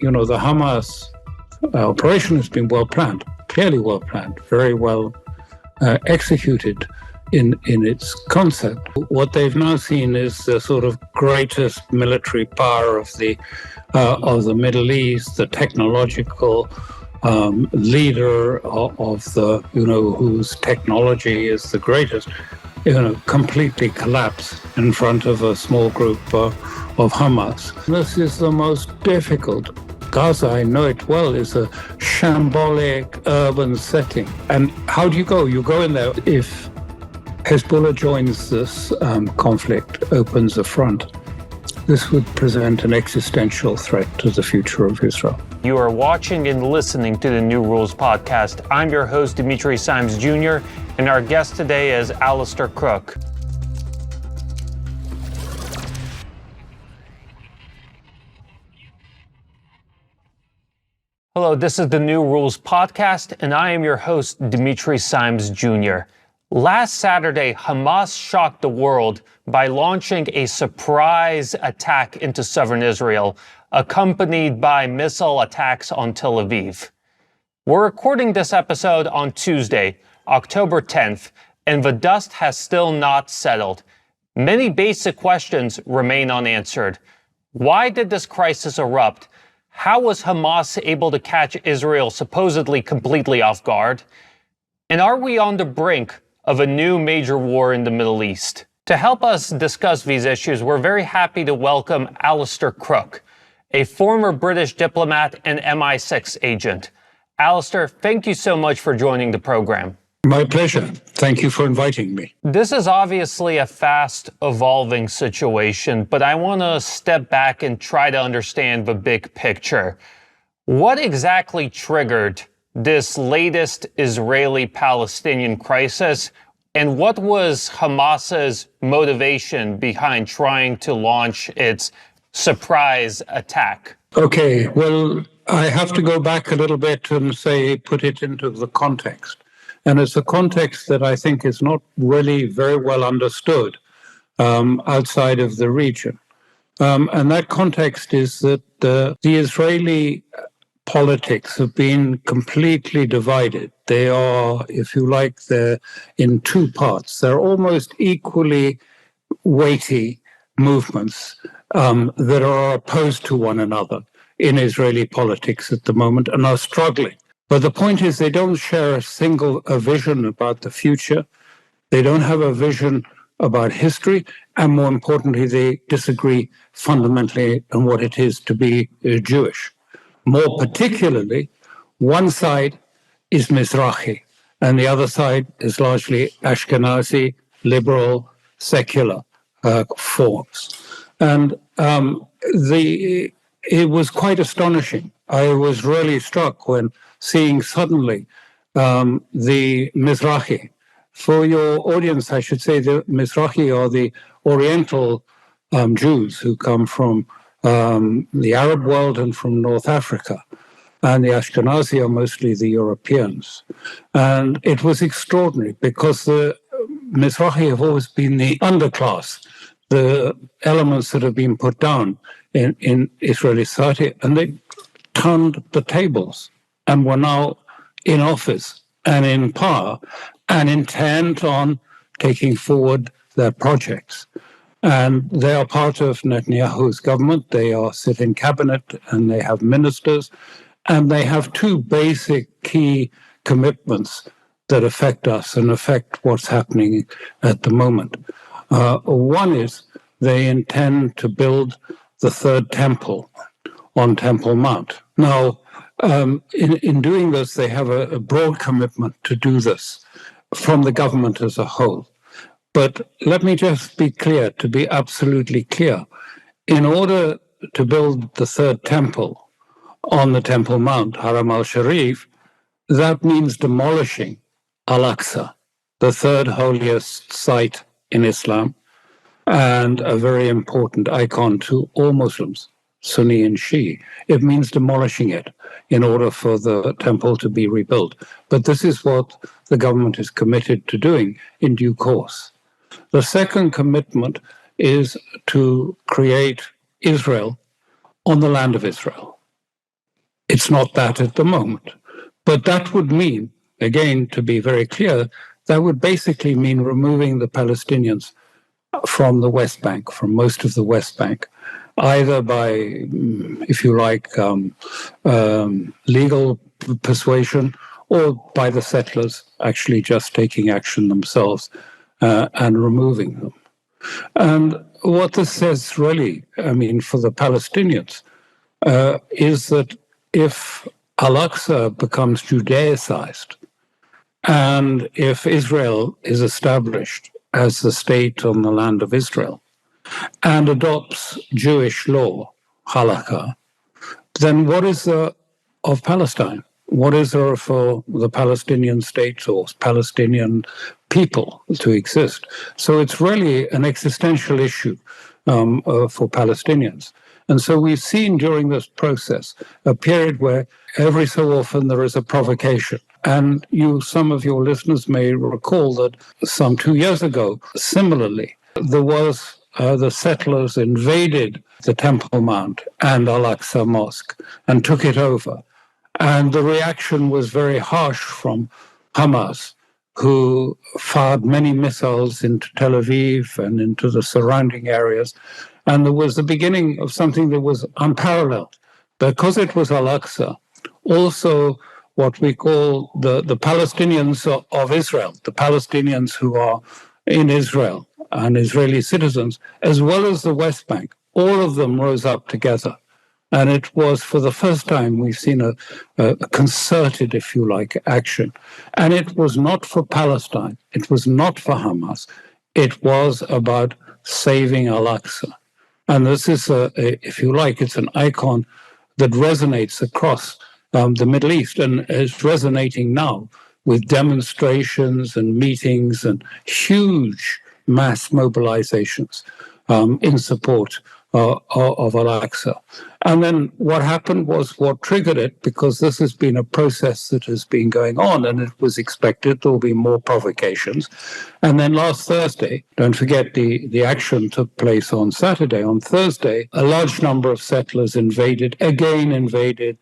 The Hamas operation has been well planned, clearly well planned, very well executed in its concept. What they've now seen is the sort of greatest military power of the Middle East, the technological leader of the, whose technology is the greatest, completely collapse in front of a small group of Hamas. This is the most difficult. Gaza, I know it well, is a shambolic urban setting. And how do you go? You go in there. If Hezbollah joins this conflict, opens a front, this would present an existential threat to the future of Israel. You are watching and listening to the New Rules podcast. I'm your host, Dimitri Simes Jr., and our guest today is Alistair Crook. Hello, this is the New Rules podcast, and I am your host, Dimitri Simes Jr. Last Saturday, Hamas shocked the world by launching a surprise attack into southern Israel, accompanied by missile attacks on Tel Aviv. We're recording this episode on Tuesday, October 10th, and the dust has still not settled. Many basic questions remain unanswered. Why did this crisis erupt? How was Hamas able to catch Israel supposedly completely off guard? And are we on the brink of a new major war in the Middle East? To help us discuss these issues, we're very happy to welcome Alistair Crook, a former British diplomat and MI6 agent. Alistair, thank you so much for joining the program. My pleasure. Thank you for inviting me. This is obviously a fast evolving situation, but I want to step back and try to understand the big picture. What exactly triggered this latest Israeli-Palestinian crisis, and what was Hamas's motivation behind trying to launch its surprise attack? Okay, well, I have to go back a little bit and put it into the context. And it's a context that I think is not really very well understood outside of the region. And that context is that the Israeli politics have been completely divided. They are, if you like, they're in two parts. They're almost equally weighty movements that are opposed to one another in Israeli politics at the moment and are struggling. But the point is they don't share a vision about the future. They don't have a vision about history. And more importantly, they disagree fundamentally on what it is to be Jewish. More particularly, one side is Mizrahi, and the other side is largely Ashkenazi, liberal, secular forms. And it was quite astonishing. I was really struck when seeing suddenly the Mizrahi. For your audience, I should say the Mizrahi are the Oriental Jews who come from the Arab world and from North Africa. And the Ashkenazi are mostly the Europeans. And it was extraordinary because the Mizrahi have always been the underclass, the elements that have been put down in Israeli society, and they turned the tables and were now in office and in power and intent on taking forward their projects. And they are part of Netanyahu's government. They sit in cabinet and they have ministers. And they have two basic key commitments that affect us and affect what's happening at the moment. One is they intend to build the third temple on Temple Mount. Now, in doing this, they have a broad commitment to do this from the government as a whole. But let me just be clear, to be absolutely clear. In order to build the third temple on the Temple Mount, Haram al-Sharif, that means demolishing Al-Aqsa, the third holiest site in Islam, and a very important icon to all Muslims, Sunni and Shia. It means demolishing it in order for the temple to be rebuilt. But this is what the government is committed to doing in due course. The second commitment is to create Israel on the land of Israel. It's not that at the moment. But that would mean, again, to be very clear, that would basically mean removing the Palestinians from the West Bank, from most of the West Bank, either by, if you like, legal persuasion or by the settlers actually just taking action themselves and removing them. And what this says really, I mean, for the Palestinians, is that if Al-Aqsa becomes Judaicized, and if Israel is established as the state on the land of Israel and adopts Jewish law, halakha, then what is there of Palestine? What is there for the Palestinian state or Palestinian people to exist? So it's really an existential issue for Palestinians. And so we've seen during this process a period where every so often there is a provocation. And some of your listeners may recall that some 2 years ago, similarly, there was the settlers invaded the Temple Mount and Al-Aqsa Mosque and took it over. And the reaction was very harsh from Hamas, who fired many missiles into Tel Aviv and into the surrounding areas. And there was the beginning of something that was unparalleled. Because it was Al-Aqsa, also what we call the Palestinians of Israel, the Palestinians who are in Israel and Israeli citizens, as well as the West Bank, all of them rose up together. And it was for the first time we've seen a concerted, if you like, action. And it was not for Palestine. It was not for Hamas. It was about saving Al-Aqsa. And this is, if you like, it's an icon that resonates across the Middle East and is resonating now with demonstrations and meetings and huge mass mobilizations in support of Al-Aqsa. And then what happened was what triggered it, because this has been a process that has been going on and it was expected there will be more provocations. And then last Thursday, don't forget the action took place on Saturday. On Thursday, a large number of settlers invaded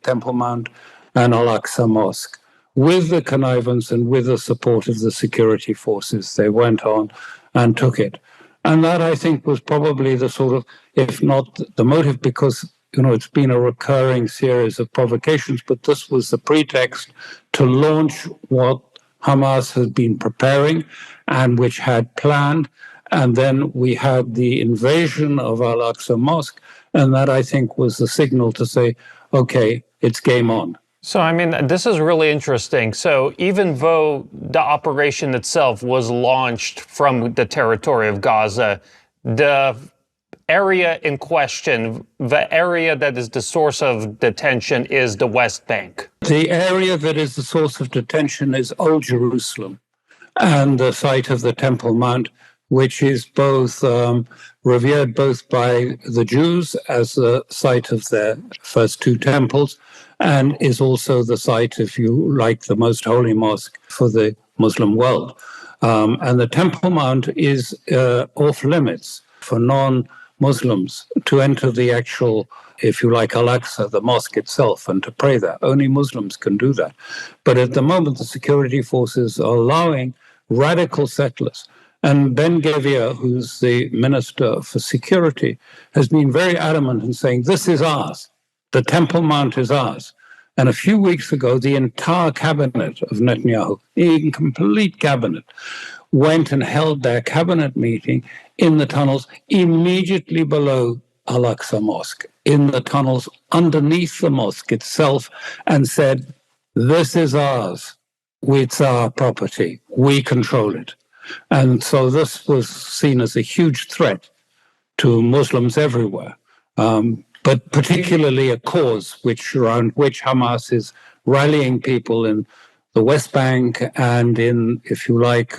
Temple Mount and Al-Aqsa Mosque. With the connivance and with the support of the security forces, they went on and took it. And that, I think, was probably the sort of, if not the motive, because it's been a recurring series of provocations, but this was the pretext to launch what Hamas had been preparing and which had planned. And then we had the invasion of Al-Aqsa Mosque, and that, I think, was the signal to say, okay, it's game on. So, I mean, this is really interesting. So even though the operation itself was launched from the territory of Gaza, the area in question, the area that is the source of detention, is the West Bank. The area that is the source of detention is Old Jerusalem and the site of the Temple Mount, which is both revered both by the Jews as the site of their first two temples, and is also the site, if you like, the most holy mosque for the Muslim world. And the Temple Mount is off limits for non-Muslims to enter the actual, if you like, Al-Aqsa, the mosque itself, and to pray there. Only Muslims can do that. But at the moment, the security forces are allowing radical settlers. And Ben-Gvir, who's the Minister for Security, has been very adamant in saying, this is ours. The Temple Mount is ours. And a few weeks ago, the entire cabinet of Netanyahu, the complete cabinet, went and held their cabinet meeting in the tunnels immediately below Al-Aqsa Mosque, in the tunnels underneath the mosque itself, and said, this is ours. It's our property. We control it. And so this was seen as a huge threat to Muslims everywhere. But particularly a cause around which Hamas is rallying people in the West Bank and in, if you like,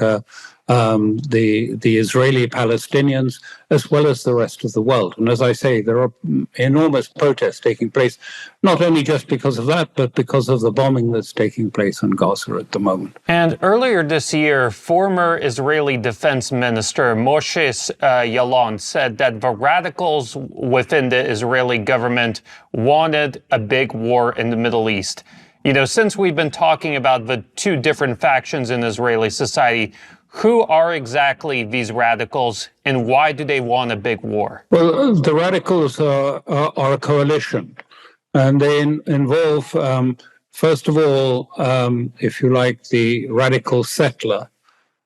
the Israeli Palestinians, as well as the rest of the world. And as I say, there are enormous protests taking place, not only just because of that, but because of the bombing that's taking place in Gaza at the moment. And earlier this year, former Israeli Defense Minister Moshe Yaalon said that the radicals within the Israeli government wanted a big war in the Middle East. Since we've been talking about the two different factions in Israeli society, who are exactly these radicals and why do they want a big war? Well, the radicals are a coalition, and they involve, first of all, if you like, the radical settler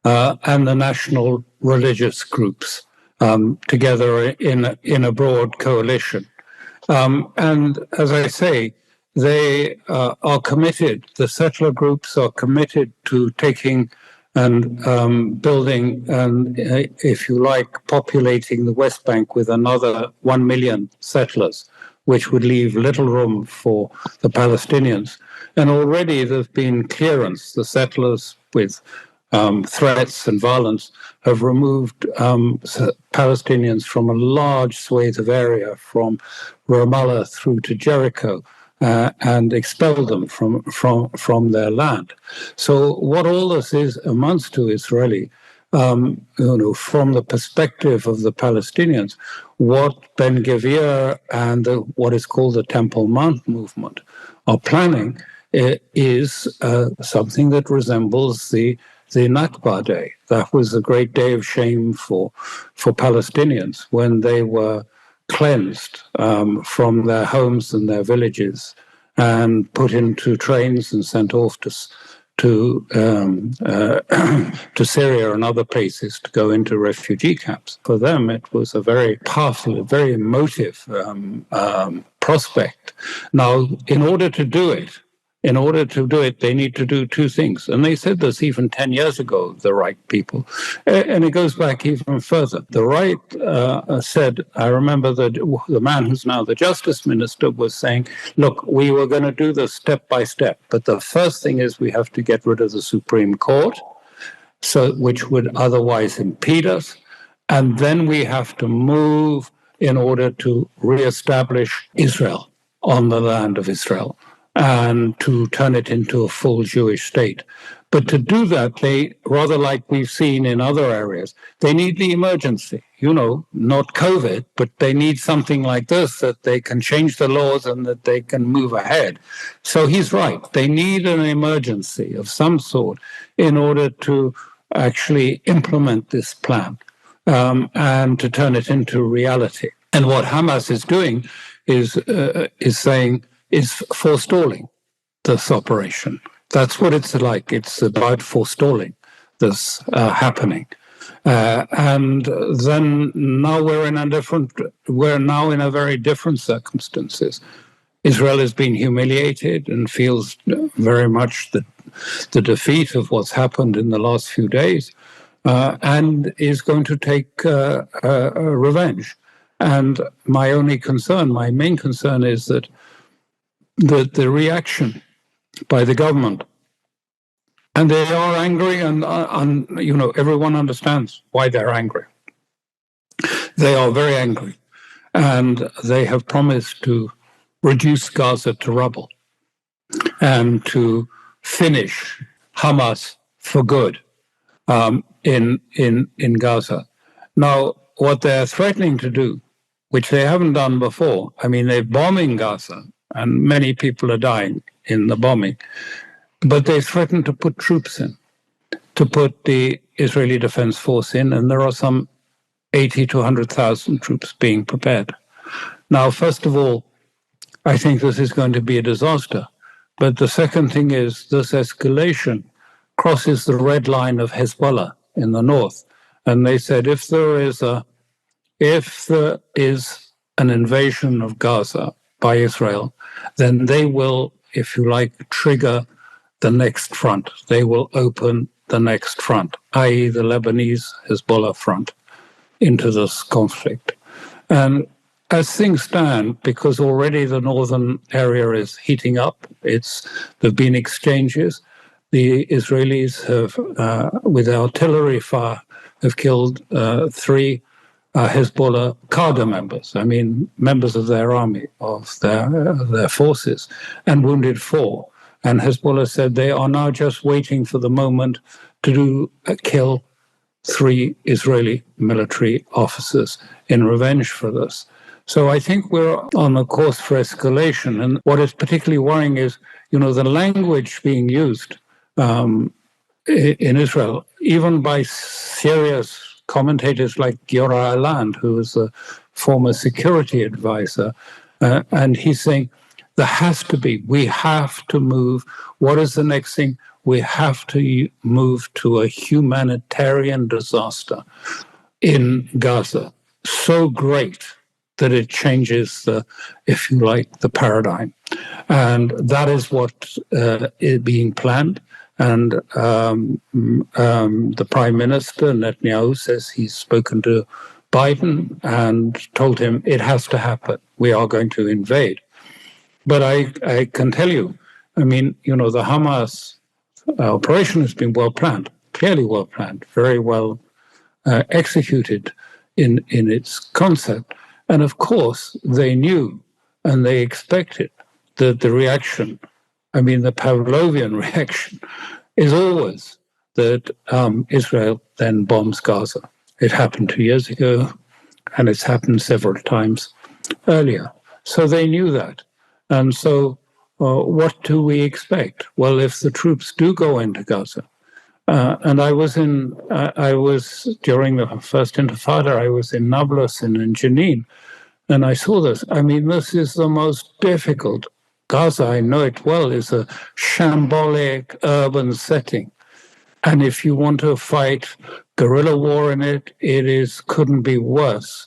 and the national religious groups together in a broad coalition. And as I say, they are committed, the settler groups are committed to taking and building and, if you like, populating the West Bank with another 1 million settlers, which would leave little room for the Palestinians. And already there's been clearance. The settlers, with threats and violence, have removed Palestinians from a large swathe of area from Ramallah through to Jericho. And expel them from their land. So what all this amounts to is really, from the perspective of the Palestinians, what Ben-Gvir and what is called the Temple Mount movement are planning is something that resembles the Nakba Day. That was a great day of shame for Palestinians when they were cleansed from their homes and their villages and put into trains and sent off to Syria and other places to go into refugee camps. For them, it was a very powerful, very emotive prospect. Now, in order to do it, they need to do two things. And they said this even 10 years ago, the right people. And it goes back even further. The right said, I remember that the man who's now the justice minister was saying, look, we were going to do this step by step. But the first thing is we have to get rid of the Supreme Court, which would otherwise impede us. And then we have to move in order to reestablish Israel on the land of Israel, and to turn it into a full Jewish state. But to do that, they, rather like we've seen in other areas, they need the emergency, not COVID, but they need something like this, that they can change the laws and that they can move ahead. So he's right. They need an emergency of some sort in order to actually implement this plan and to turn it into reality. And what Hamas is doing is forestalling this operation. That's what it's like. It's about forestalling this happening. And then now we're now in a very different circumstances. Israel has been humiliated and feels very much the defeat of what's happened in the last few days, and is going to take revenge. And my main concern is that the reaction by the government, and they are angry, and everyone understands why they're angry. They are very angry, and they have promised to reduce Gaza to rubble and to finish Hamas for good in Gaza. Now, what they're threatening to do, which they haven't done before, they're bombing Gaza, and many people are dying in the bombing. But they threatened to put troops in, to put the Israeli Defense Force in, and there are some 80 to 100,000 troops being prepared. Now, first of all, I think this is going to be a disaster. But the second thing is this escalation crosses the red line of Hezbollah in the north. And they said if there is an invasion of Gaza by Israel, then they will, if you like, trigger the next front. They will open the next front, i.e. the Lebanese Hezbollah front, into this conflict. And as things stand, because already the northern area is heating up, there've been exchanges, the Israelis have, with artillery fire, have killed 3 Hezbollah cadre members, I mean, members of their army, of their forces, and wounded 4. And Hezbollah said they are now just waiting for the moment to kill 3 Israeli military officers in revenge for this. So I think we're on a course for escalation. And what is particularly worrying is, the language being used in Israel, even by serious commentators like Giora Aland, who is a former security advisor, and he's saying, we have to move. What is the next thing? We have to move to a humanitarian disaster in Gaza, so great that it changes the paradigm. And that is what is being planned. And the Prime Minister, Netanyahu, says he's spoken to Biden and told him it has to happen. We are going to invade. But I can tell you, the Hamas operation has been well planned, clearly well planned, very well executed in its concept. And of course, they knew and they expected that the reaction, the Pavlovian reaction, is always that Israel then bombs Gaza. It happened 2 years ago, and it's happened several times earlier. So they knew that. And so what do we expect? Well, if the troops do go into Gaza, and I was during the first Intifada, I was in Nablus and in Jenin, and I saw this. This is the most difficult. Gaza, I know it well, is a shambolic urban setting. And if you want to fight guerrilla war in it, couldn't be worse,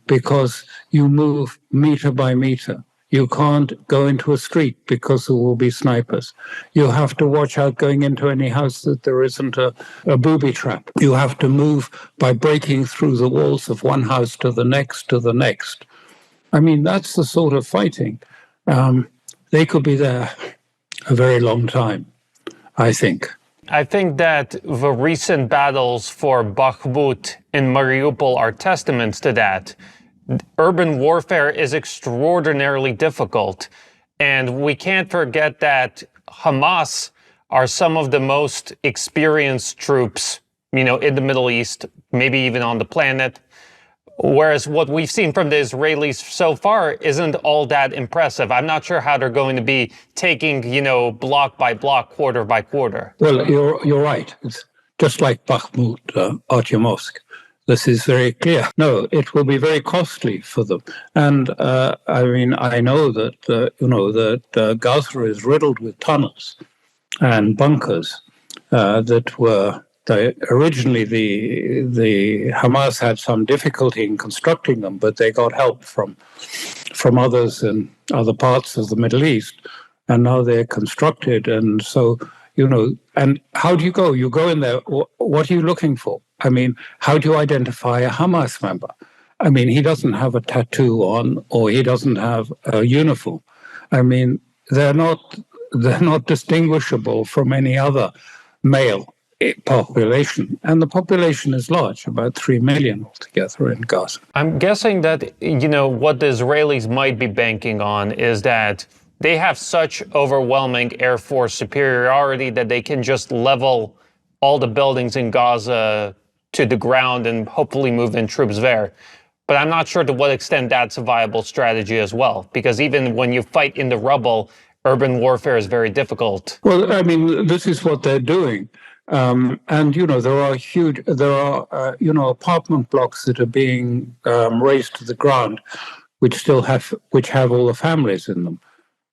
because you move meter by meter. You can't go into a street because there will be snipers. You have to watch out going into any house that there isn't a booby trap. You have to move by breaking through the walls of one house to the next, to the next. That's the sort of fighting. They could be there a very long time, I think. I think that the recent battles for Bakhmut and Mariupol are testaments to that. Urban warfare is extraordinarily difficult. And we can't forget that Hamas are some of the most experienced troops, in the Middle East, maybe even on the planet. Whereas what we've seen from the Israelis so far isn't all that impressive. I'm not sure how they're going to be taking, block by block, quarter by quarter. Well, you're right. It's just like Bakhmut, Artyomovsk. This is very clear. No, it will be very costly for them. And I know that that Gaza is riddled with tunnels and bunkers that were. Originally, the Hamas had some difficulty in constructing them, but they got help from others in other parts of the Middle East, and now they're constructed. And so, and how do you go? You go in there. What are you looking for? How do you identify a Hamas member? He doesn't have a tattoo on, or he doesn't have a uniform. They're not distinguishable from any other male population, and the population is large, about 3 million altogether in Gaza. I'm guessing that, what the Israelis might be banking on is that they have such overwhelming Air Force superiority that they can just level all the buildings in Gaza to the ground and hopefully move in troops there. But I'm not sure to what extent that's a viable strategy as well, because even when you fight in the rubble, urban warfare is very difficult. Well, this is what they're doing. And there are apartment blocks that are being razed to the ground, which have all the families in them.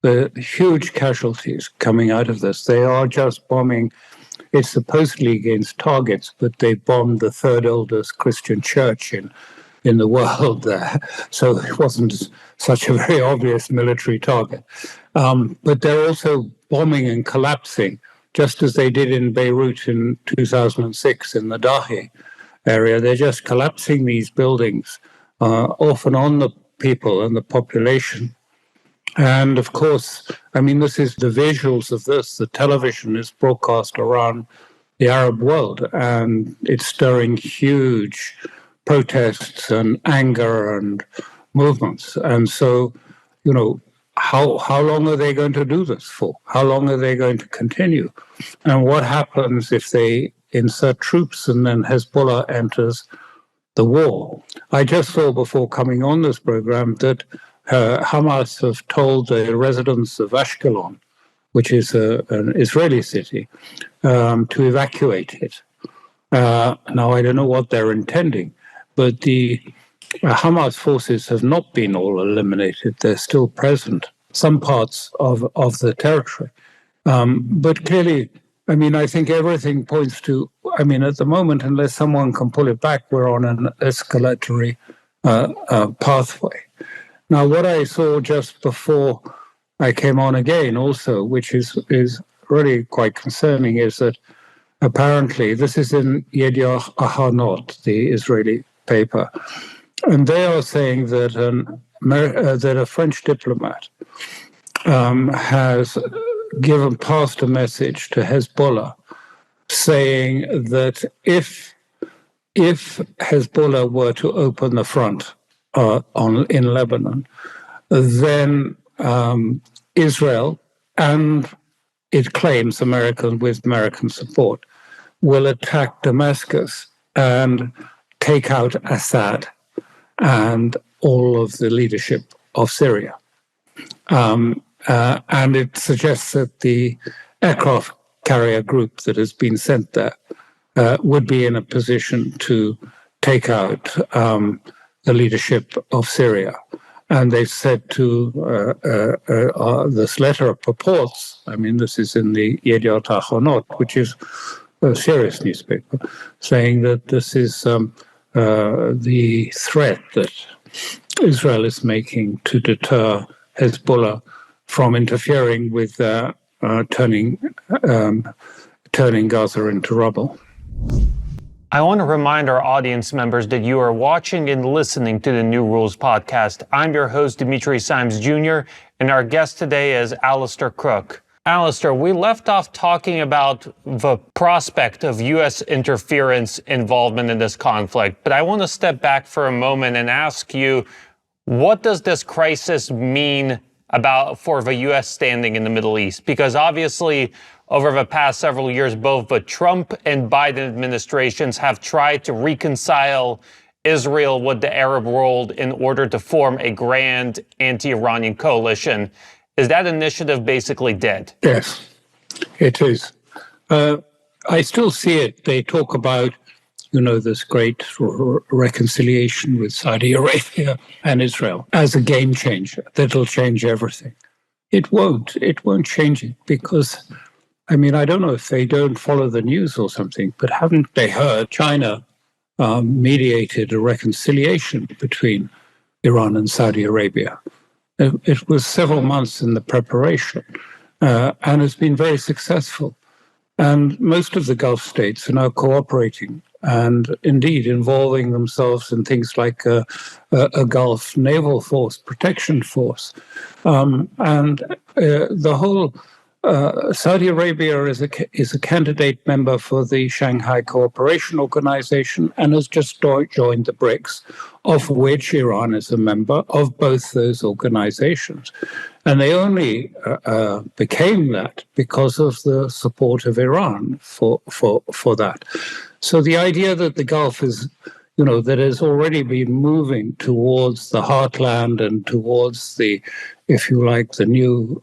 The huge casualties coming out of this. They are just bombing. It's supposedly against targets, but they bombed the third oldest Christian church in the world there. So it wasn't such a very obvious military target. But they're also bombing and collapsing, just as they did in Beirut in 2006 in the Dahi area. They're just collapsing these buildings, often on the people and the population. And of course, I mean, this is the visuals of this. The television is broadcast around the Arab world, and it's stirring huge protests and anger and movements. And so, you know, how long are they going to do this for? How long are they going to continue? And what happens if they insert troops and then Hezbollah enters the war? I just saw before coming on this program that Hamas have told the residents of Ashkelon, which is an Israeli city, to evacuate it. Now, I don't know what they're intending, but the Hamas forces have not been all eliminated. They're still present, some parts of the territory. But clearly, I mean, I think everything points to, I mean, at the moment, unless someone can pull it back, we're on an escalatory pathway. Now, what I saw just before I came on again also, which is really quite concerning, is that apparently, this is in Yediot Ahronot, the Israeli paper, and they are saying that that a French diplomat has passed a message to Hezbollah saying that if Hezbollah were to open the front in Lebanon, then Israel, and it claims with American support, will attack Damascus and take out Assad and all of the leadership of Syria. And it suggests that the aircraft carrier group that has been sent there would be in a position to take out the leadership of Syria. And they said to this letter purports, I mean, this is in the Yediot Ahronot, which is a serious newspaper, saying that this is the threat that Israel is making to deter Hezbollah from interfering with turning Gaza into rubble. I want to remind our audience members that you are watching and listening to the New Rules podcast. I'm your host, Dimitri Simes Jr., and our guest today is Alistair Crook. Alistair, we left off talking about the prospect of U.S. interference involvement in this conflict, but I want to step back for a moment and ask you, what does this crisis mean for the U.S. standing in the Middle East? Because obviously, over the past several years, both the Trump and Biden administrations have tried to reconcile Israel with the Arab world in order to form a grand anti-Iranian coalition. Is that initiative basically dead? Yes, it is. I still see it. They talk about, this great reconciliation with Saudi Arabia and Israel as a game changer that'll change everything. It won't. It won't change it because, I mean, I don't know if they don't follow the news or something, but haven't they heard China mediated a reconciliation between Iran and Saudi Arabia? It was several months in the preparation, and it's been very successful. And most of the Gulf states are now cooperating and indeed involving themselves in things like a Gulf Naval Force, protection force. And the whole Saudi Arabia is a candidate member for the Shanghai Cooperation Organization and has just joined the BRICS, of which Iran is a member of both those organizations. And they only became that because of the support of Iran for that. So the idea that the Gulf is, that has already been moving towards the heartland and towards the, if you like, the new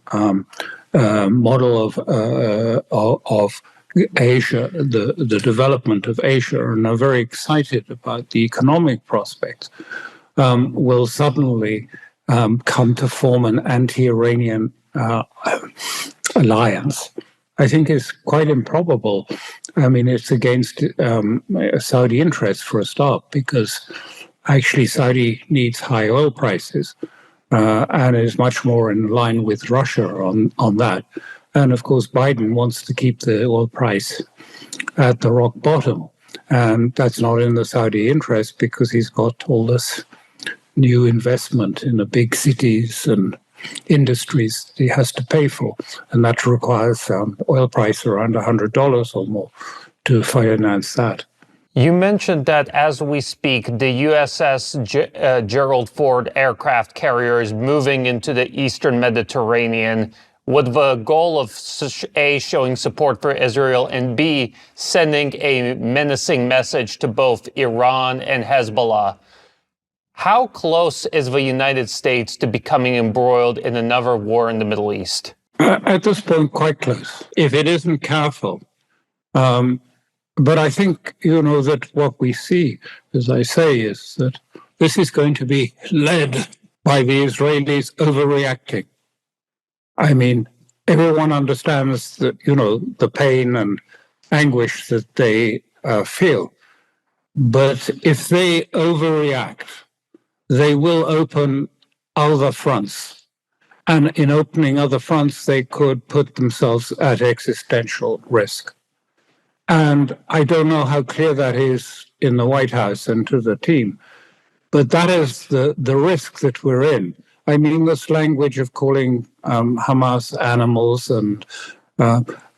model of Asia, the development of Asia, and are very excited about the economic prospects, will suddenly come to form an anti-Iranian alliance, I think is quite improbable. I mean, it's against Saudi interests for a start, because actually Saudi needs high oil prices and is much more in line with Russia on that. And of course, Biden wants to keep the oil price at the rock bottom. And that's not in the Saudi interest because he's got all this new investment in the big cities and industries he has to pay for. And that requires oil price around $100 or more to finance that. You mentioned that as we speak, the USS Gerald Ford aircraft carrier is moving into the Eastern Mediterranean with the goal of A, showing support for Israel, and B, sending a menacing message to both Iran and Hezbollah. How close is the United States to becoming embroiled in another war in the Middle East? At this point, quite close. If it isn't careful. But I think, that what we see, as I say, is that this is going to be led by the Israelis overreacting. I mean, everyone understands that, the pain and anguish that they feel. But if they overreact, they will open other fronts. And in opening other fronts, they could put themselves at existential risk. And I don't know how clear that is in the White House and to the team, but that is the risk that we're in. I mean, this language of calling Hamas animals and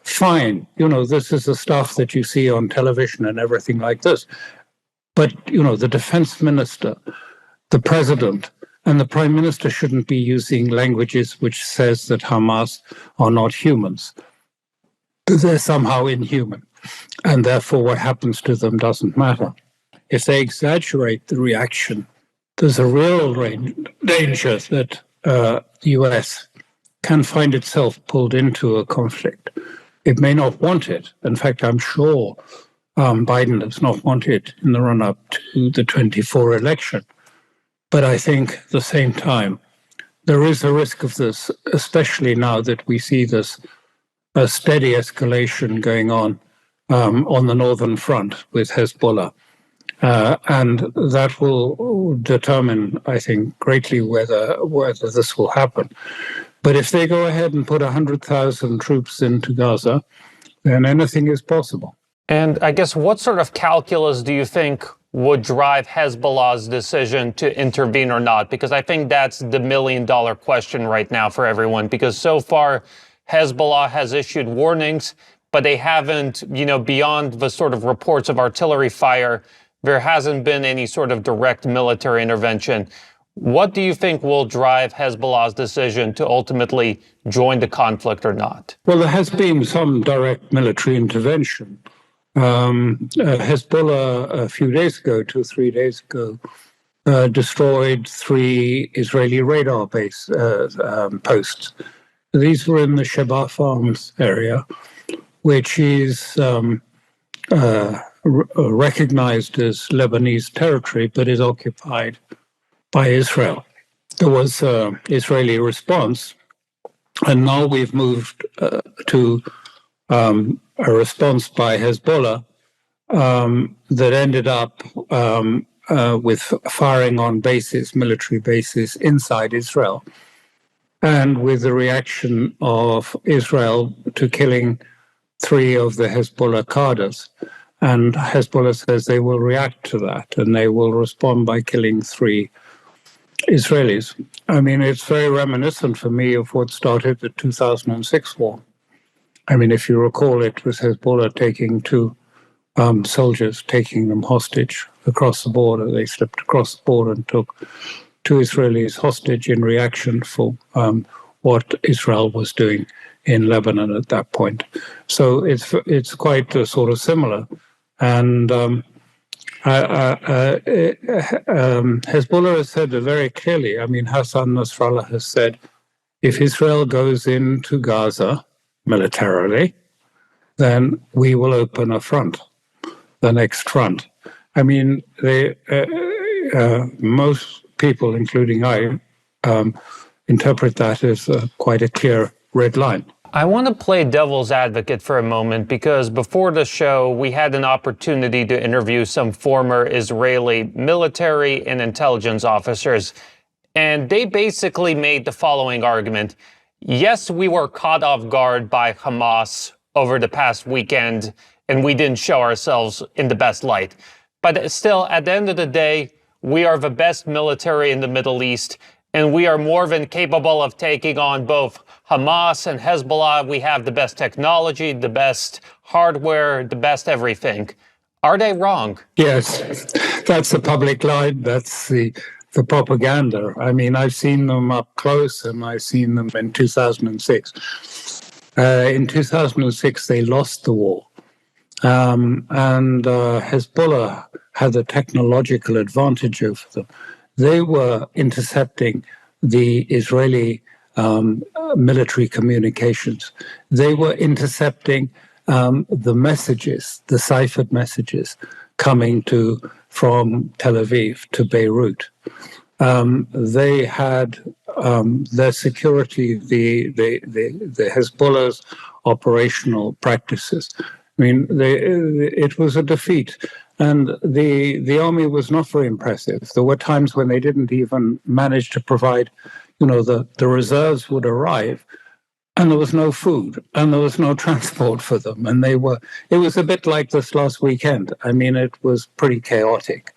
fine, this is the stuff that you see on television and everything like this. But, the defense minister, the president, and the prime minister shouldn't be using languages which says that Hamas are not humans. They're somehow inhuman, and therefore what happens to them doesn't matter. If they exaggerate the reaction, there's a real danger that the US can find itself pulled into a conflict. It may not want it. In fact, I'm sure Biden does not want it in the run-up to the 24 election. But I think at the same time, there is a risk of this, especially now that we see this steady escalation going on the northern front with Hezbollah. And that will determine, I think, greatly whether this will happen. But if they go ahead and put 100,000 troops into Gaza, then anything is possible. And I guess what sort of calculus do you think would drive Hezbollah's decision to intervene or not? Because I think that's the million-dollar question right now for everyone. Because so far, Hezbollah has issued warnings, but they haven't, beyond the sort of reports of artillery fire, there hasn't been any sort of direct military intervention. What do you think will drive Hezbollah's decision to ultimately join the conflict or not? Well, there has been some direct military intervention. Hezbollah, a few days ago, 2 or 3 days ago, destroyed 3 Israeli radar base posts. These were in the Sheba Farms area, which is recognized as Lebanese territory, but is occupied by Israel. There was an Israeli response, and now we've moved to a response by Hezbollah that ended up with firing on bases, military bases inside Israel, and with the reaction of Israel to killing 3 of the Hezbollah cadres. And Hezbollah says they will react to that, and they will respond by killing 3 Israelis. I mean, it's very reminiscent for me of what started the 2006 war. I mean, if you recall, it was Hezbollah taking 2 soldiers, taking them hostage across the border. They slipped across the border and took 2 Israelis hostage in reaction for what Israel was doing in Lebanon at that point. So it's quite sort of similar. And Hezbollah has said it very clearly. I mean, Hassan Nasrallah has said, if Israel goes into Gaza militarily, then we will open a front, the next front. I mean, most people, including I, interpret that as quite a clear red line. I want to play devil's advocate for a moment, because before the show, we had an opportunity to interview some former Israeli military and intelligence officers, and they basically made the following argument. Yes, we were caught off guard by Hamas over the past weekend, and we didn't show ourselves in the best light. But still, at the end of the day, we are the best military in the Middle East, and we are more than capable of taking on both Hamas and Hezbollah. We have the best technology, the best hardware, the best everything. Are they wrong? Yes, that's the public line. That's the propaganda. I mean, I've seen them up close, and I've seen them in 2006. In 2006, they lost the war. And Hezbollah had a technological advantage over them. They were intercepting the Israeli military communications. They were intercepting the messages, the ciphered messages coming from Tel Aviv to Beirut. They had their security, the Hezbollah's operational practices. I mean, it was a defeat, and the army was not very impressive. There were times when they didn't even manage to provide, the reserves would arrive, and there was no food, and there was no transport for them, and it was a bit like this last weekend. I mean, it was pretty chaotic,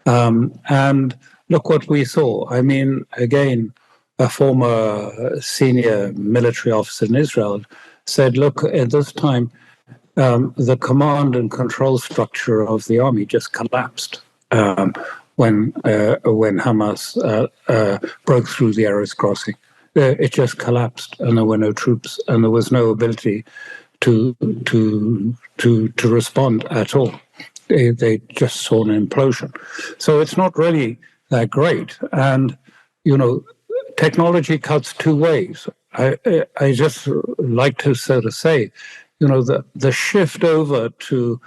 and look what we saw. I mean, again, a former senior military officer in Israel said, look, at this time, the command and control structure of the army just collapsed when Hamas broke through the Erez crossing. It just collapsed, and there were no troops, and there was no ability to respond at all. They just saw an implosion. So it's not really that great. And technology cuts two ways. I just like to sort of say, the shift over to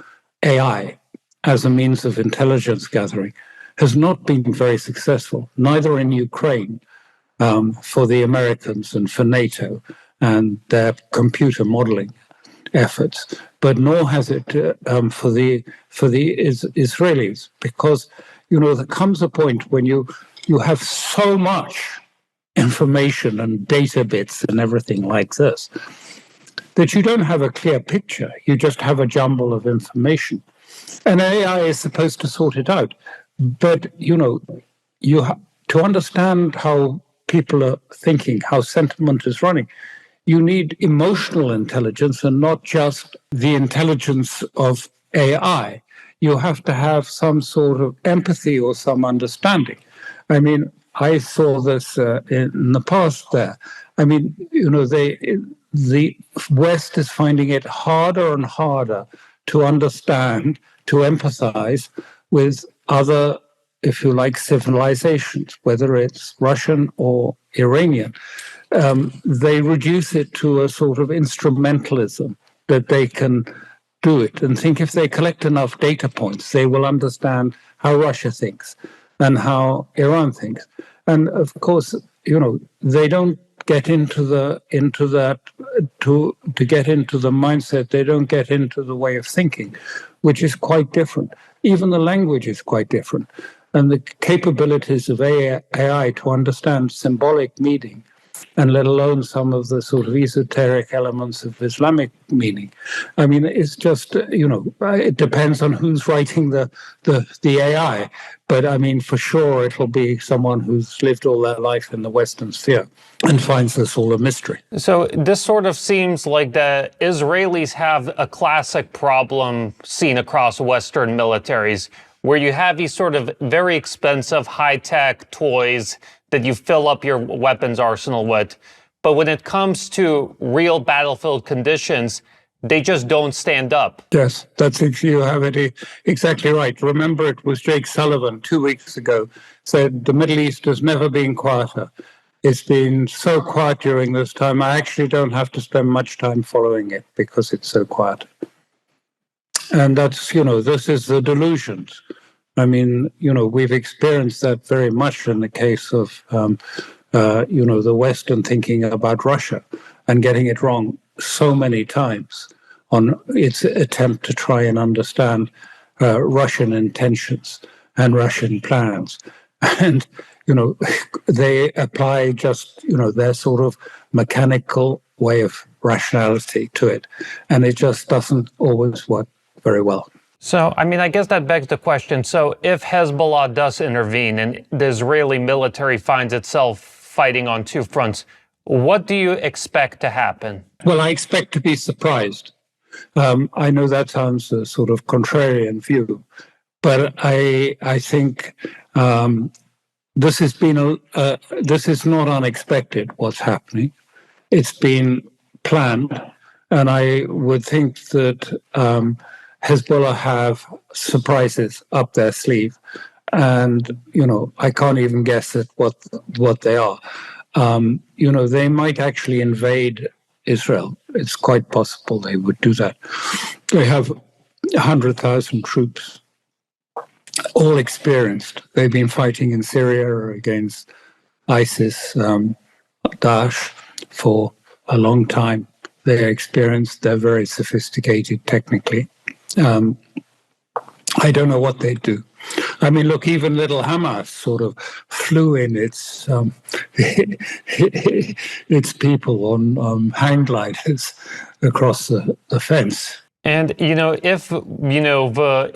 AI as a means of intelligence gathering has not been very successful, neither in Ukraine for the Americans and for NATO and their computer modeling efforts, but nor has it for the Israelis, because there comes a point when you have so much information and data bits and everything like this that you don't have a clear picture. You just have a jumble of information, and AI is supposed to sort it out. But to understand how people are thinking, how sentiment is running, you need emotional intelligence and not just the intelligence of AI. You have to have some sort of empathy or some understanding. I mean, I saw this in the past there. I mean, the West is finding it harder and harder to understand, to empathize with other, if you like, civilizations, whether it's Russian or Iranian. They reduce it to a sort of instrumentalism that they can do it and think if they collect enough data points, they will understand how Russia thinks and how Iran thinks. And of course, they don't get into that to get into the mindset. They don't get into the way of thinking, which is quite different. Even the language is quite different. And the capabilities of AI to understand symbolic meaning, and let alone some of the sort of esoteric elements of Islamic meaning. I mean, it's just, it depends on who's writing the AI. But I mean, for sure, it'll be someone who's lived all their life in the Western sphere and finds this all a mystery. So this sort of seems like the Israelis have a classic problem seen across Western militaries, where you have these sort of very expensive high-tech toys that you fill up your weapons arsenal with. But when it comes to real battlefield conditions, they just don't stand up. Yes, you have it exactly right. Remember, it was Jake Sullivan 2 weeks ago said the Middle East has never been quieter. It's been so quiet during this time. I actually don't have to spend much time following it because it's so quiet. And that's, this is the delusions. I mean, we've experienced that very much in the case of, the Western thinking about Russia and getting it wrong so many times on its attempt to try and understand Russian intentions and Russian plans. And, they apply just, their sort of mechanical way of rationality to it. And it just doesn't always work very well. So, I mean, I guess that begs the question. So if Hezbollah does intervene and the Israeli military finds itself fighting on two fronts. What do you expect to happen? Well, I expect to be surprised. I know that sounds a sort of contrarian view, but I think this is not unexpected. What's happening? It's been planned, and I would think that Hezbollah have surprises up their sleeve, and I can't even guess at what they are. They might actually invade Israel. It's quite possible they would do that. They have 100,000 troops, all experienced. They've been fighting in Syria against ISIS, Daesh for a long time. They're experienced. They're very sophisticated technically. I don't know what they'd do. I mean, look, even little Hamas sort of flew in its its people on hang gliders across the fence. And, if,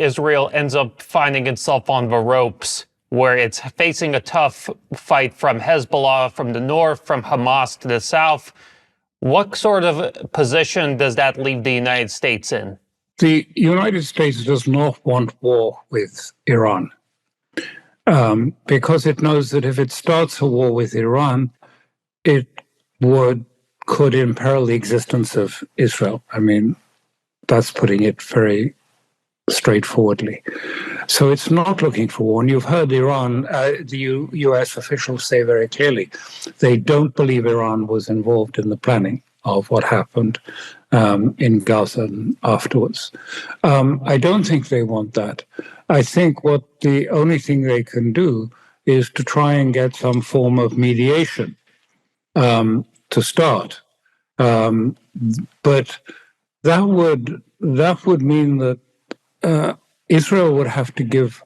Israel ends up finding itself on the ropes where it's facing a tough fight from Hezbollah from the north, from Hamas to the south, what sort of position does that leave the United States in? The United States does not want war with Iran because it knows that if it starts a war with Iran, it could imperil the existence of Israel. I mean, that's putting it very straightforwardly. So it's not looking for war. And you've heard Iran, the US officials say very clearly, they don't believe Iran was involved in the planning of what happened in Gaza and afterwards. I don't think they want that. I think the only thing they can do is to try and get some form of mediation to start. But that would mean that Israel would have to give.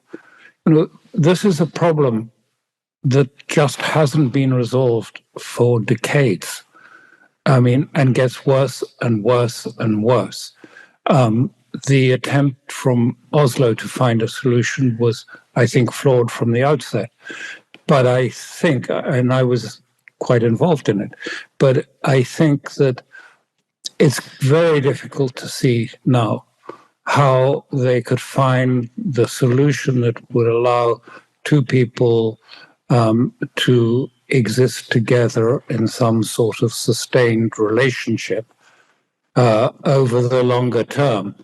This is a problem that just hasn't been resolved for decades. I mean, and gets worse and worse and worse. The attempt from Oslo to find a solution was, I think, flawed from the outset. But I think, and I was quite involved in it, but I think that it's very difficult to see now how they could find the solution that would allow two people to exist together in some sort of sustained relationship over the longer term.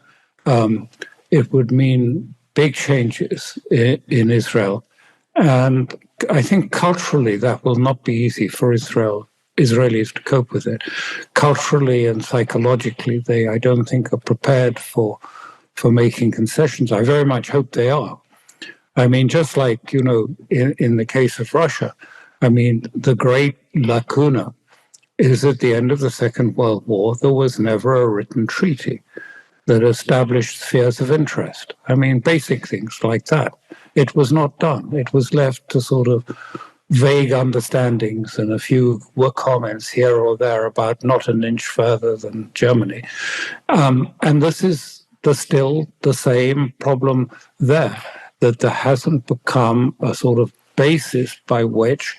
It would mean big changes in Israel. And I think culturally that will not be easy for Israelis to cope with it. Culturally and psychologically, I don't think, are prepared for making concessions. I very much hope they are. I mean, just like, in the case of Russia, I mean, the great lacuna is at the end of the Second World War, there was never a written treaty that established spheres of interest. I mean, basic things like that. It was not done. It was left to sort of vague understandings and a few comments here or there about not an inch further than Germany. And this is still the same problem there, that there hasn't become a sort of basis by which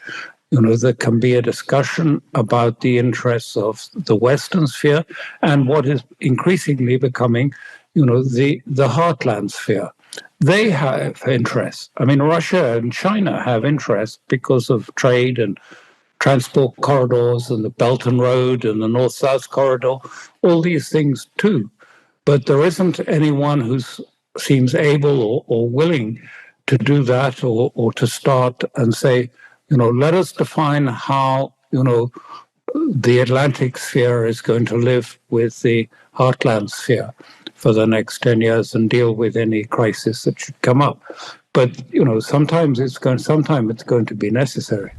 there can be a discussion about the interests of the Western sphere and what is increasingly becoming, the heartland sphere. They have interests. I mean, Russia and China have interests because of trade and transport corridors and the Belt and Road and the North-South corridor, all these things too. But there isn't anyone who seems able or willing to do that or to start and say, let us define how, the Atlantic sphere is going to live with the heartland sphere for the next 10 years and deal with any crisis that should come up. But, sometimes it's going to be necessary.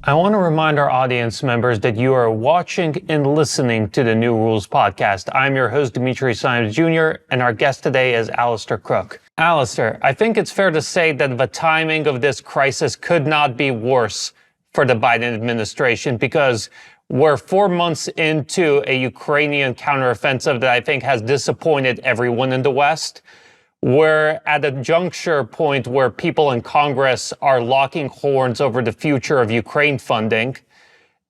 I want to remind our audience members that you are watching and listening to the New Rules podcast. I'm your host, Dimitri Simes Jr., and our guest today is Alistair Crook. Alistair, I think it's fair to say that the timing of this crisis could not be worse for the Biden administration because we're 4 months into a Ukrainian counteroffensive that I think has disappointed everyone in the West. we're at a juncture point where people in Congress are locking horns over the future of Ukraine funding.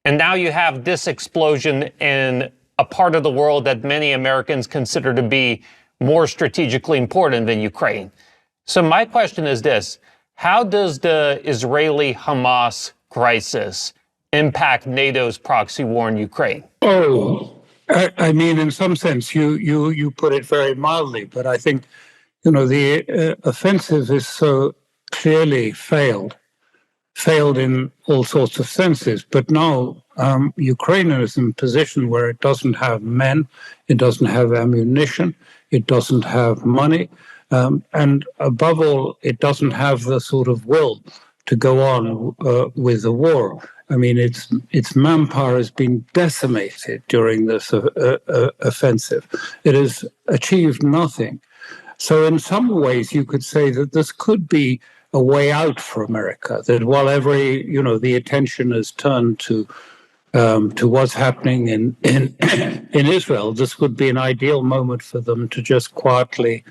And now you have this explosion in a part of the world that many Americans consider to be more strategically important than Ukraine. So my question is this: how does the Israeli-Hamas crisis impact NATO's proxy war in Ukraine? Oh, I mean, in some sense, you put it very mildly, but I think, the offensive is so clearly failed in all sorts of senses. But now Ukraine is in a position where it doesn't have men, it doesn't have ammunition, it doesn't have money, and above all, it doesn't have the sort of will to go on with the war. I mean, its manpower has been decimated during this offensive. It has achieved nothing. So in some ways, you could say that this could be a way out for America, that while the attention is turned to what's happening in Israel, this would be an ideal moment for them to just quietly,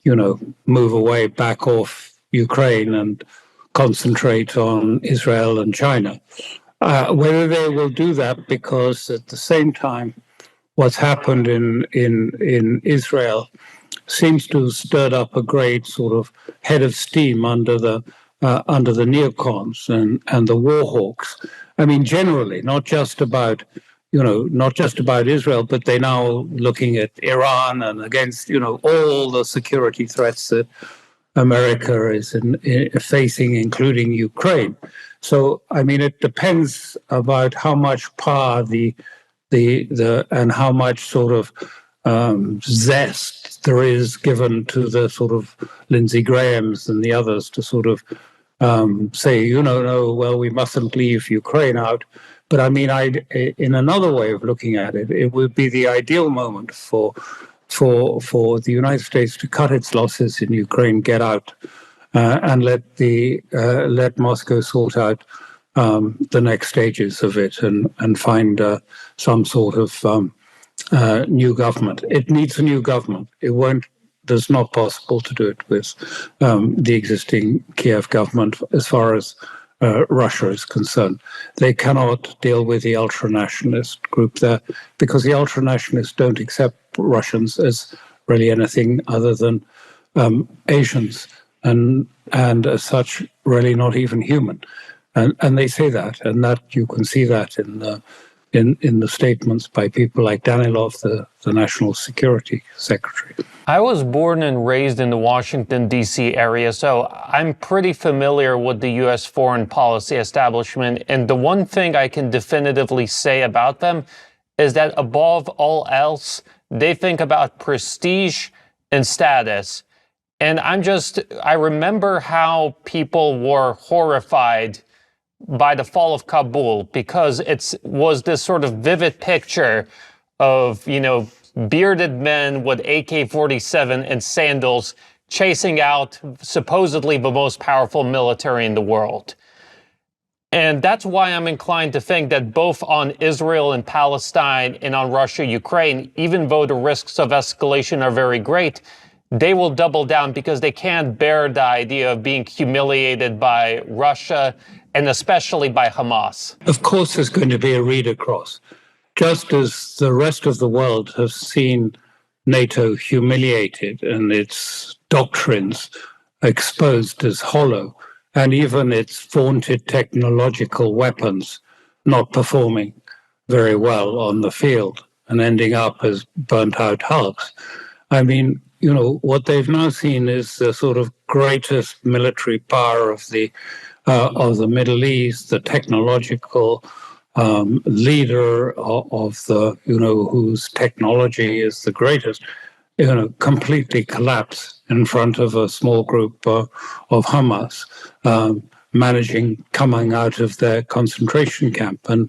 move away, back off Ukraine and concentrate on Israel and China. Whether they will do that, because at the same time, what's happened in Israel seems to have stirred up a great sort of head of steam under the neocons and the war hawks. I mean, generally, not just about Israel, but they're now looking at Iran and against all the security threats that America is facing, including Ukraine. So, I mean, it depends about how much power and how much sort of zest there is given to the sort of Lindsey Grahams and the others to sort of say, no, well, we mustn't leave Ukraine out. But I mean, in another way of looking at it, it would be the ideal moment for the United States to cut its losses in Ukraine, get out, and let Moscow sort out the next stages of it and find some sort of new government. It needs a new government. It's not possible to do it with the existing Kiev government as far as Russia is concerned. They cannot deal with the ultra-nationalist group there because the ultra-nationalists don't accept Russians as really anything other than Asians and as such really not even human. And they say that, and that you can see that in the statements by people like Danilov, the National Security Secretary. I was born and raised in the Washington, D.C. area, so I'm pretty familiar with the U.S. foreign policy establishment. And the one thing I can definitively say about them is that above all else, they think about prestige and status. And I remember how people were horrified by the fall of Kabul because it was this sort of vivid picture of, bearded men with AK-47 and sandals chasing out supposedly the most powerful military in the world. And that's why I'm inclined to think that both on Israel and Palestine and on Russia, Ukraine, even though the risks of escalation are very great, they will double down because they can't bear the idea of being humiliated by Russia and especially by Hamas. Of course, there's going to be a read across. Just as the rest of the world has seen NATO humiliated and its doctrines exposed as hollow, and even its vaunted technological weapons not performing very well on the field and ending up as burnt-out hulks. I mean, what they've now seen is the sort of greatest military power of the Middle East, the technological leader of the, whose technology is the greatest, completely collapse in front of a small group of Hamas, coming out of their concentration camp and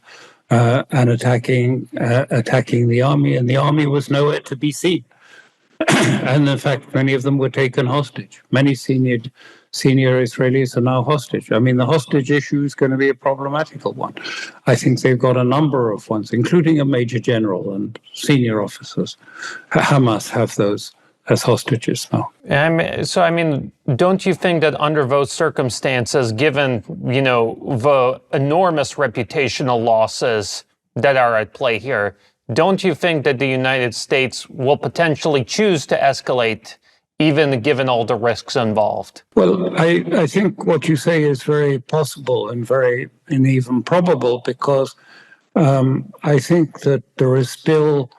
attacking the army, and the army was nowhere to be seen. And in fact, many of them were taken hostage. Many senior Israelis are now hostage. I mean, the hostage issue is going to be a problematical one. I think they've got a number of ones, including a major general and senior officers. Hamas have as hostages now. I mean, don't you think that under those circumstances, given, the enormous reputational losses that are at play here, don't you think that the United States will potentially choose to escalate, even given all the risks involved? Well, I think what you say is very possible and even probable, because I think that there is still,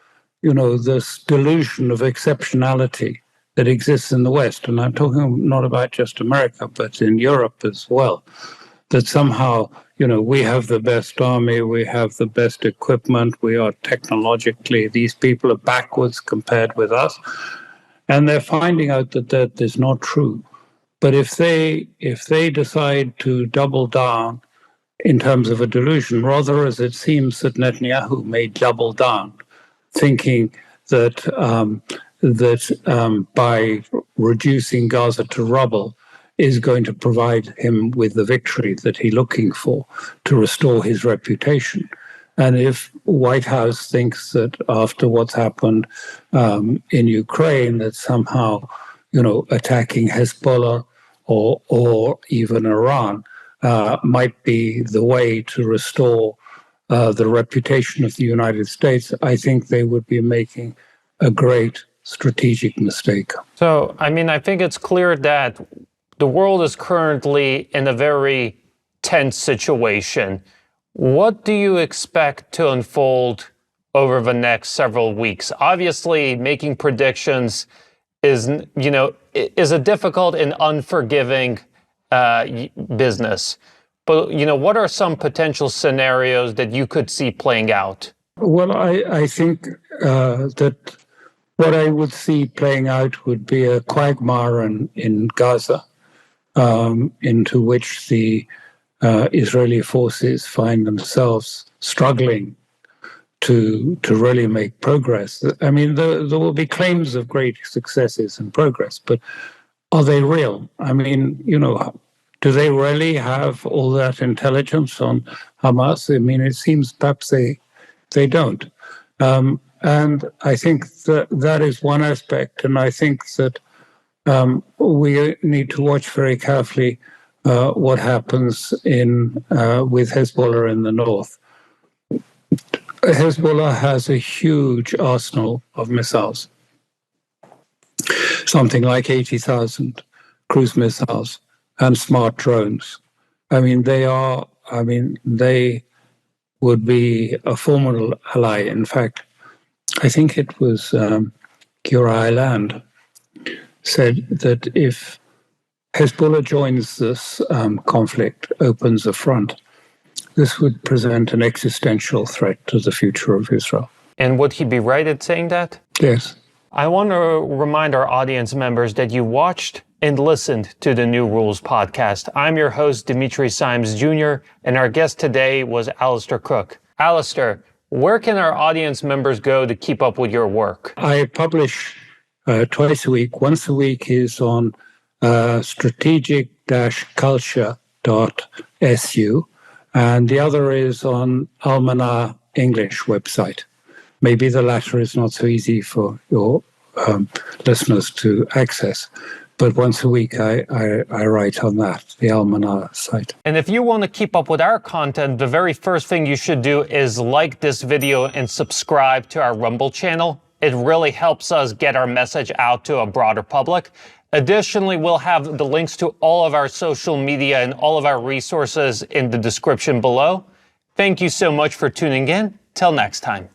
this delusion of exceptionality that exists in the West. And I'm talking not about just America, but in Europe as well, that somehow, we have the best army, we have the best equipment, we are technologically, these people are backwards compared with us. And they're finding out that that is not true. But if they decide to double down in terms of a delusion, rather as it seems that Netanyahu may double down, thinking that by reducing Gaza to rubble is going to provide him with the victory that he's looking for to restore his reputation. And if White House thinks that after what's happened in Ukraine, that somehow, attacking Hezbollah or even Iran might be the way to restore the reputation of the United States, I think they would be making a great strategic mistake. So, I think it's clear that the world is currently in a very tense situation. What do you expect to unfold over the next several weeks? Obviously, making predictions is a difficult and unforgiving business. But, what are some potential scenarios that you could see playing out? Well, I think that what I would see playing out would be a quagmire in Gaza, into which the Israeli forces find themselves struggling to really make progress. I mean, there will be claims of great successes and progress, but are they real? I mean, do they really have all that intelligence on Hamas? I mean, it seems perhaps they don't. And I think that is one aspect. And I think that we need to watch very carefully what happens with Hezbollah in the north. Hezbollah has a huge arsenal of missiles, something like 80,000 cruise missiles and smart drones. I mean, they would be a formidable ally. In fact, I think it was Gura Iland said that if Hezbollah joins this conflict, opens a front, this would present an existential threat to the future of Israel. And would he be right in saying that? Yes. I want to remind our audience members that you watched and listened to the New Rules podcast. I'm your host, Dimitri Simes Jr., and our guest today was Alistair Cook. Alistair, where can our audience members go to keep up with your work? I publish twice a week. Once a week is on strategic-culture.su, and the other is on Almanach English website. Maybe the latter is not so easy for your listeners to access, but once a week I write on that, the Almanach site. And if you want to keep up with our content, the very first thing you should do is like this video and subscribe to our Rumble channel. It really helps us get our message out to a broader public. Additionally, we'll have the links to all of our social media and all of our resources in the description below. Thank you so much for tuning in. Till next time.